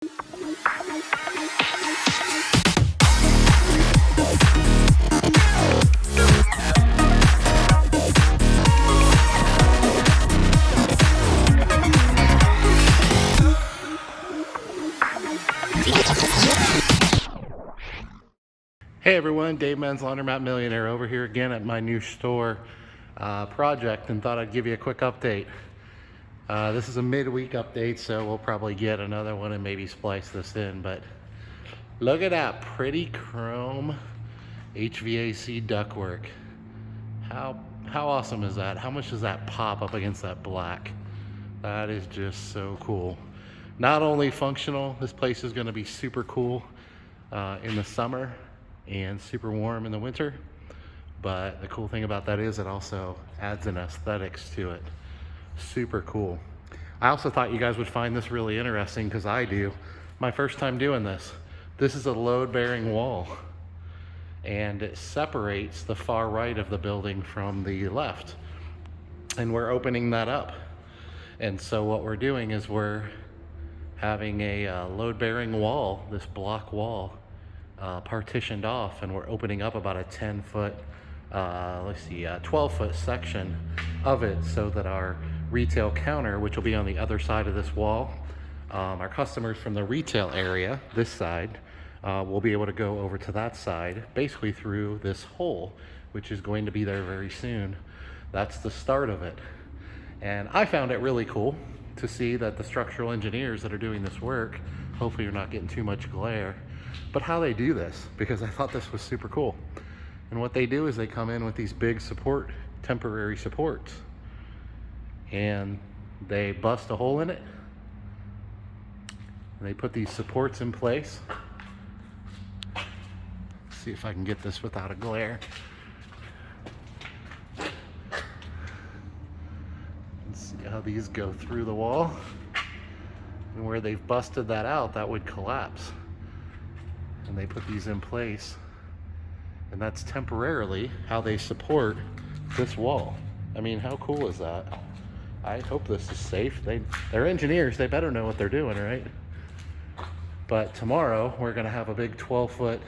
Hey everyone, Dave Menz, Laundromat Millionaire, over here again at my new store project, and thought I'd give you a quick update. This is a midweek update, so we'll probably get another one and maybe splice this in, but look at that pretty chrome HVAC ductwork. How awesome is that? How much does that pop up against that black? That is just so cool. Not only functional, this place is going to be super cool in the summer and super warm in the winter, but the cool thing about that is it also adds an aesthetics to it. Super cool. I also thought you guys would find this really interesting, because I do. My first time doing this. This is a load-bearing wall, and it separates the far right of the building from the left, and we're opening that up. And so what we're doing is we're having a load-bearing wall, this block wall, partitioned off, and we're opening up about a 10-foot, 12-foot section of it, so that our retail counter, which will be on the other side of this wall, our customers from the retail area, this side, will be able to go over to that side, basically through this hole, which is going to be there very soon. That's the start of it. And I found it really cool to see that the structural engineers that are doing this work, hopefully you're not getting too much glare, but how they do this, because I thought this was super cool. And what they do is they come in with these big temporary supports, and they bust a hole in it, and they put these supports in place. Let's see if I can get this without a glare. Let's see how these go through the wall, and where they've busted that out, that would collapse. And they put these in place, and that's temporarily how they support this wall. I mean, how cool is that? I hope this is safe. They're engineers, they better know what they're doing, right? But tomorrow we're gonna have a big 12-foot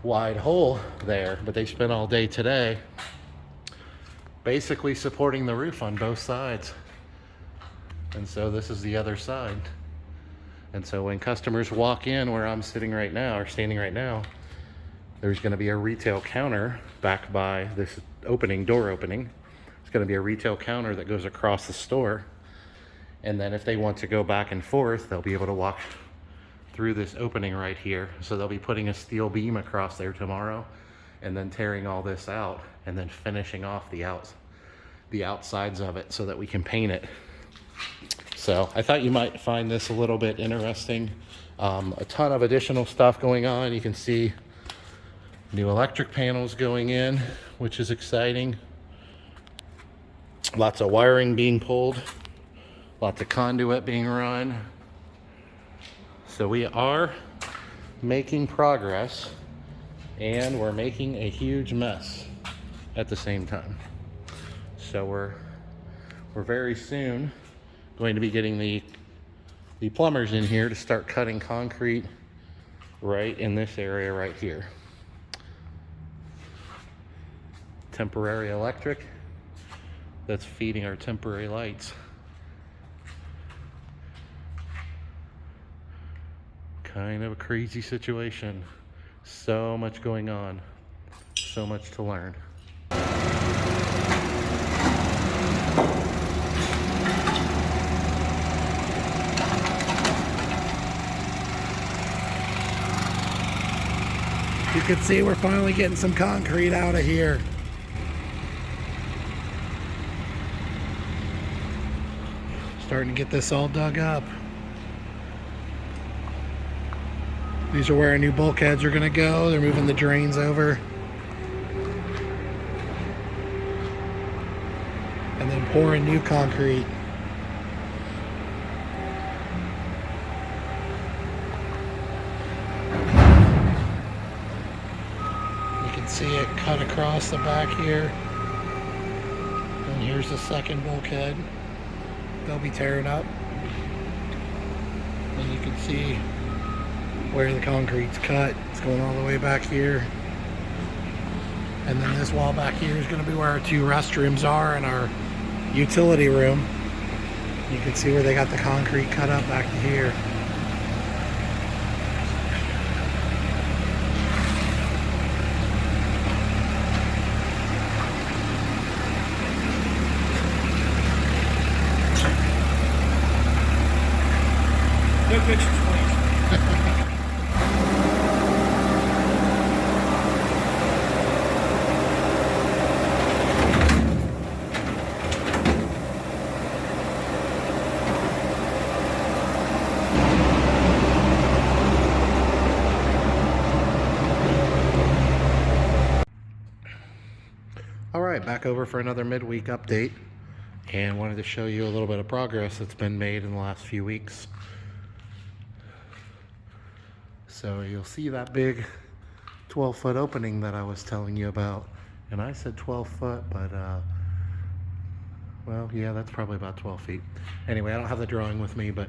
wide hole there, but they spent all day today basically supporting the roof on both sides. And so this is the other side. And so when customers walk in where I'm sitting right now, or standing right now, there's going to be a retail counter back by this door opening. It's going to be a retail counter that goes across the store. And then if they want to go back and forth, they'll be able to walk through this opening right here. So they'll be putting a steel beam across there tomorrow, and then tearing all this out, and then finishing off the outsides of it so that we can paint it. So I thought you might find this a little bit interesting. A ton of additional stuff going on. You can see new electric panels going in, which is exciting. Lots of wiring being pulled, lots of conduit being run. So we are making progress, and we're making a huge mess at the same time. So we're very soon going to be getting the plumbers in here to start cutting concrete right in this area right here. Temporary electric that's feeding our temporary lights. Kind of a crazy situation. So much going on, so much to learn. You can see we're finally getting some concrete out of here. Starting to get this all dug up. These are where our new bulkheads are going to go. They're moving the drains over. And then pouring new concrete. See it cut across the back here, and here's the second bulkhead. They'll be tearing up. And you can see where the concrete's cut. It's going all the way back here. And then this wall back here is going to be where our 2 restrooms are and our utility room. You can see where they got the concrete cut up back to here. No pictures, please. Alright, back over for another midweek update, and wanted to show you a little bit of progress that's been made in the last few weeks. So you'll see that big 12-foot opening that I was telling you about, and I said 12 foot, but well, yeah, that's probably about 12 feet. Anyway, I don't have the drawing with me, but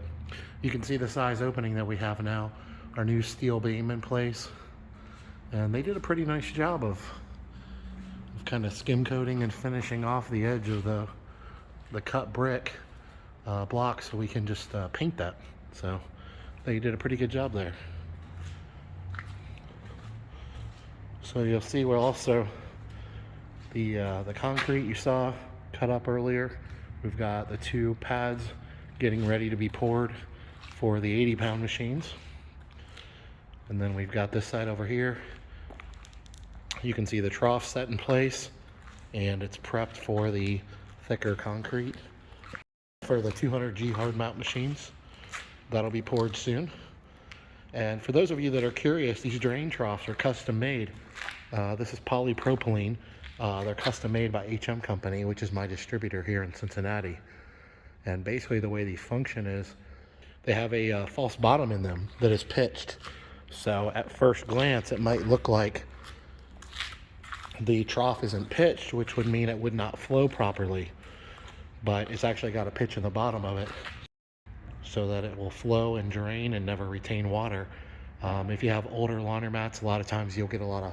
you can see the size opening that we have now, our new steel beam in place, and they did a pretty nice job of kind of skim coating and finishing off the edge of the cut brick block, so we can just paint that. So they did a pretty good job there. So you'll see where also the concrete you saw cut up earlier. We've got the 2 pads getting ready to be poured for the 80-pound machines. And then we've got this side over here. You can see the trough set in place, and it's prepped for the thicker concrete for the 200G hard mount machines. That'll be poured soon. And for those of you that are curious, these drain troughs are custom made. This is polypropylene. They're custom made by HM Company, which is my distributor here in Cincinnati. And basically the way these function is they have a false bottom in them that is pitched. So at first glance, it might look like the trough isn't pitched, which would mean it would not flow properly, but it's actually got a pitch in the bottom of it so that it will flow and drain and never retain water. If you have older laundromats, a lot of times you'll get a lot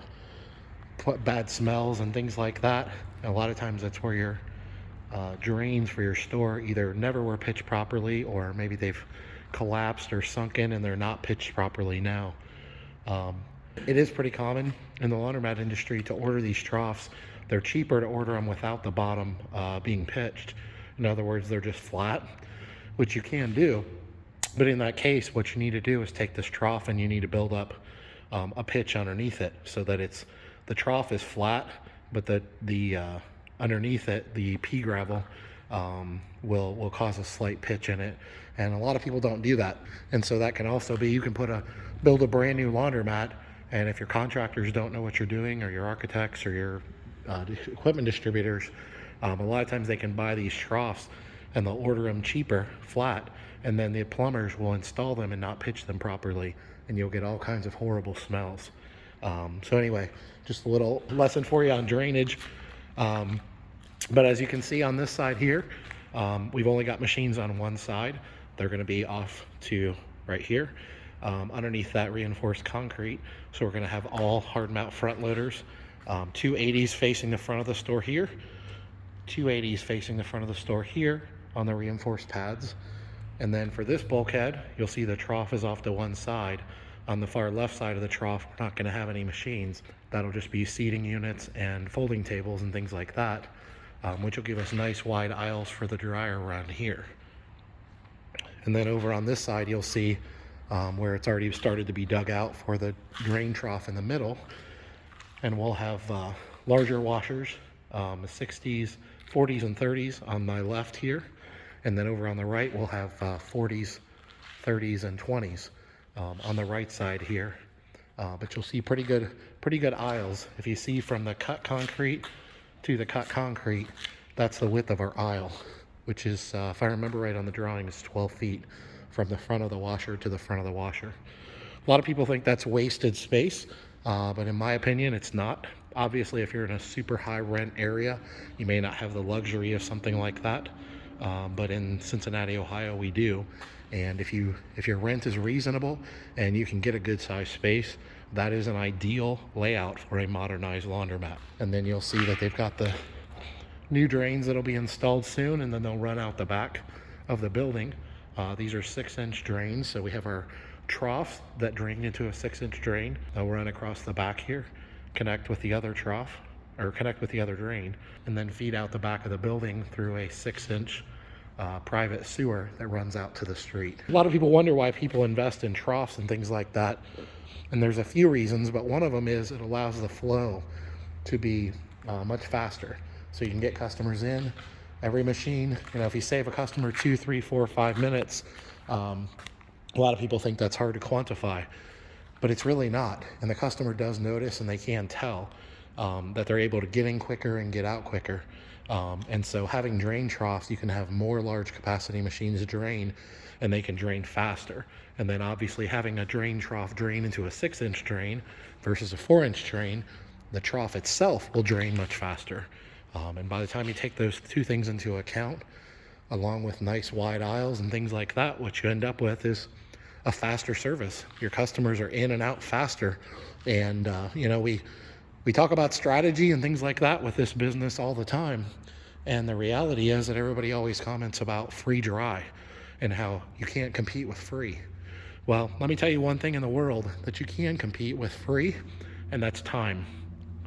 of bad smells and things like that. And a lot of times that's where your drains for your store either never were pitched properly, or maybe they've collapsed or sunken and they're not pitched properly now. It is pretty common in the laundromat industry to order these troughs. They're cheaper to order them without the bottom being pitched. In other words, they're just flat, which you can do. But in that case, what you need to do is take this trough and you need to build up a pitch underneath it so that the trough is flat, but the underneath it, the pea gravel will cause a slight pitch in it. And a lot of people don't do that. And so that can also be, you can build a brand new laundromat, and if your contractors don't know what you're doing, or your architects or your equipment distributors, a lot of times they can buy these troughs and they'll order them cheaper, flat, and then the plumbers will install them and not pitch them properly, and you'll get all kinds of horrible smells. So anyway, just a little lesson for you on drainage. But as you can see on this side here, we've only got machines on one side. They're going to be off to right here. Underneath that reinforced concrete. So we're going to have all hard mount front loaders, 2 80s facing the front of the store here, 2 80s facing the front of the store here on the reinforced pads. And then for this bulkhead, you'll see the trough is off to one side. On the far left side of the trough, we're not going to have any machines. That'll just be seating units and folding tables and things like that, which will give us nice wide aisles for the dryer around here. And then over on this side, you'll see where it's already started to be dug out for the drain trough in the middle. And we'll have larger washers, 60s, 40s, and 30s on my left here. And then over on the right, we'll have 40s, 30s, and 20s on the right side here. But you'll see pretty good aisles. If you see from the cut concrete to the cut concrete, that's the width of our aisle, which is, if I remember right on the drawing, is 12 feet from the front of the washer to the front of the washer. A lot of people think that's wasted space, but in my opinion, it's not. Obviously, if you're in a super high rent area, you may not have the luxury of something like that. But in Cincinnati, Ohio, we do. And if your rent is reasonable and you can get a good sized space, that is an ideal layout for a modernized laundromat. And then you'll see that they've got the new drains that'll be installed soon, and then they'll run out the back of the building. These are 6-inch drains, so we have our trough that drain into a 6-inch drain. They'll run across the back here, connect with the other trough, or connect with the other drain, and then feed out the back of the building through a 6-inch private sewer that runs out to the street. A lot of people wonder why people invest in troughs and things like that, and there's a few reasons, but one of them is it allows the flow to be much faster. So you can get customers in. Every machine, if you save a customer 2, 3, 4, 5 minutes, a lot of people think that's hard to quantify, but it's really not. And the customer does notice, and they can tell that they're able to get in quicker and get out quicker. And so having drain troughs, you can have more large capacity machines drain, and they can drain faster. And then obviously having a drain trough drain into a 6-inch drain versus a 4-inch drain, the trough itself will drain much faster. And by the time you take those two things into account, along with nice wide aisles and things like that, what you end up with is a faster service. Your customers are in and out faster. And, we talk about strategy and things like that with this business all the time. And the reality is that everybody always comments about free dry and how you can't compete with free. Well, let me tell you one thing in the world that you can compete with free, and that's time.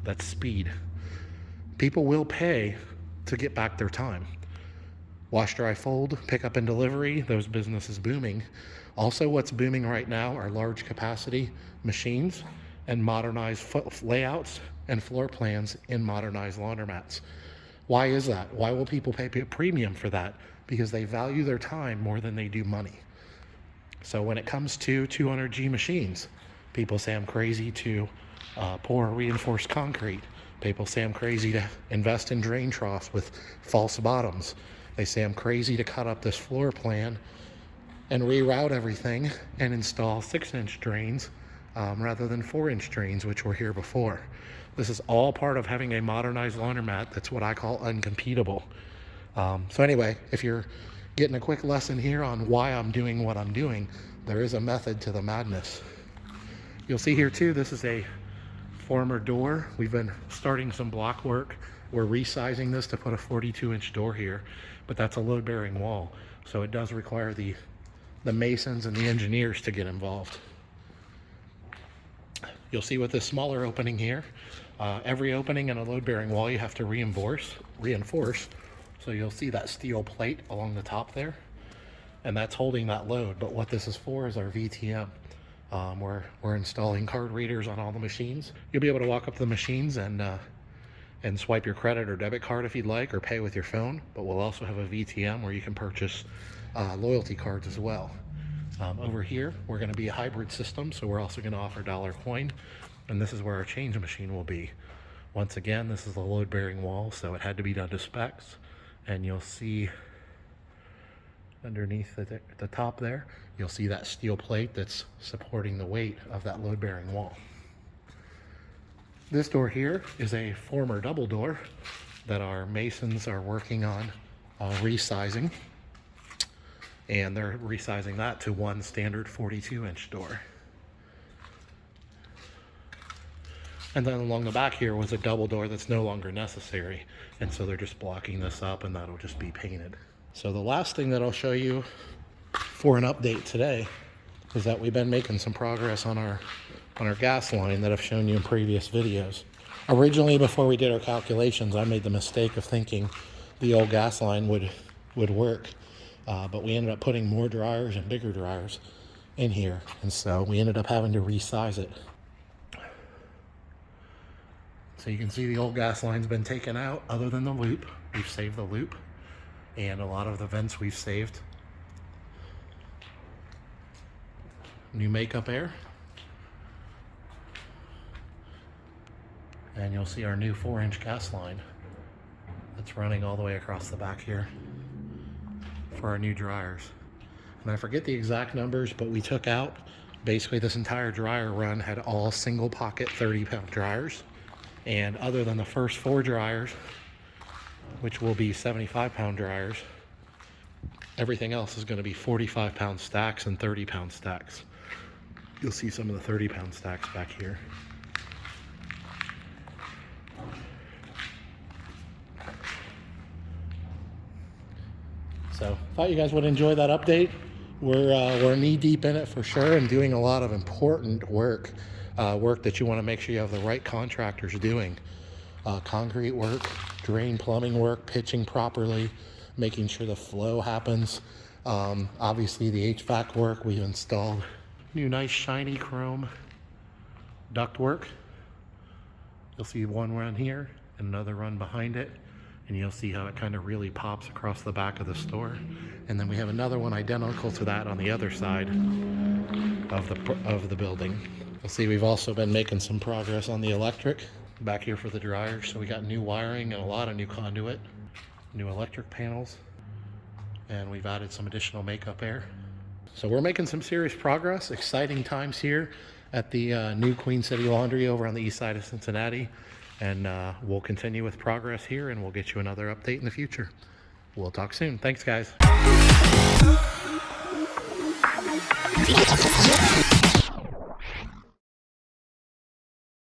That's speed. People will pay to get back their time. Wash, dry, fold, pickup and delivery, those businesses booming. Also, what's booming right now are large capacity machines and modernized layouts and floor plans in modernized laundromats. Why is that? Why will people pay a premium for that? Because they value their time more than they do money. So when it comes to 200G machines, people say I'm crazy to pour reinforced concrete. People say I'm crazy to invest in drain troughs with false bottoms. They say I'm crazy to cut up this floor plan and reroute everything and install 6-inch drains rather than 4-inch drains, which were here before. This is all part of having a modernized laundromat. That's what I call uncompetable. So anyway, if you're getting a quick lesson here on why I'm doing what I'm doing, there is a method to the madness. You'll see here too, this is a former door. We've been starting some block work. We're resizing this to put a 42-inch door here, but that's a load-bearing wall. So it does require the masons and the engineers to get involved. You'll see with this smaller opening here, every opening in a load-bearing wall you have to reinforce. So you'll see that steel plate along the top there, and that's holding that load. But what this is for is our VTM. We're installing card readers on all the machines. You'll be able to walk up to the machines and swipe your credit or debit card if you'd like, or pay with your phone. But we'll also have a VTM where you can purchase loyalty cards as well. Over here, we're going to be a hybrid system, so we're also going to offer dollar coin, and this is where our change machine will be. Once again, this is a load-bearing wall, so it had to be done to specs, and you'll see underneath the top there, you'll see that steel plate that's supporting the weight of that load-bearing wall. This door here is a former double door that our masons are working on resizing, and they're resizing that to one standard 42-inch door. And then along the back here was a double door that's no longer necessary, and so they're just blocking this up, and that'll just be painted. So the last thing that I'll show you for an update today is that we've been making some progress on our gas line that I've shown you in previous videos. Originally, before we did our calculations, I made the mistake of thinking the old gas line would work, but we ended up putting more dryers and bigger dryers in here, and so we ended up having to resize it. So you can see the old gas line's been taken out. Other than the loop, we've saved the loop, and a lot of the vents we've saved. New makeup air. And you'll see our new 4-inch gas line that's running all the way across the back here for our new dryers. And I forget the exact numbers, but we took out, basically this entire dryer run had all single pocket 30-pound dryers. And other than the first 4 dryers, which will be 75-pound dryers, Everything else is going to be 45-pound stacks and 30-pound stacks. You'll see some of the 30-pound stacks back here. So thought you guys would enjoy that update. We're knee deep in it for sure, and doing a lot of important work that you want to make sure you have the right contractors doing. Concrete work, drain plumbing work, pitching properly, making sure the flow happens. Obviously the HVAC work, we've installed new nice shiny chrome duct work. You'll see one run here and another run behind it, and you'll see how it kind of really pops across the back of the store. And then we have another one identical to that on the other side of the building. You'll see we've also been making some progress on the electric back here for the dryer. So we got new wiring and a lot of new conduit, new electric panels, and we've added some additional makeup air. So we're making some serious progress. Exciting times here at the new Queen City Laundry over on the east side of Cincinnati. And we'll continue with progress here, and we'll get you another update in the future. We'll talk soon. Thanks, guys.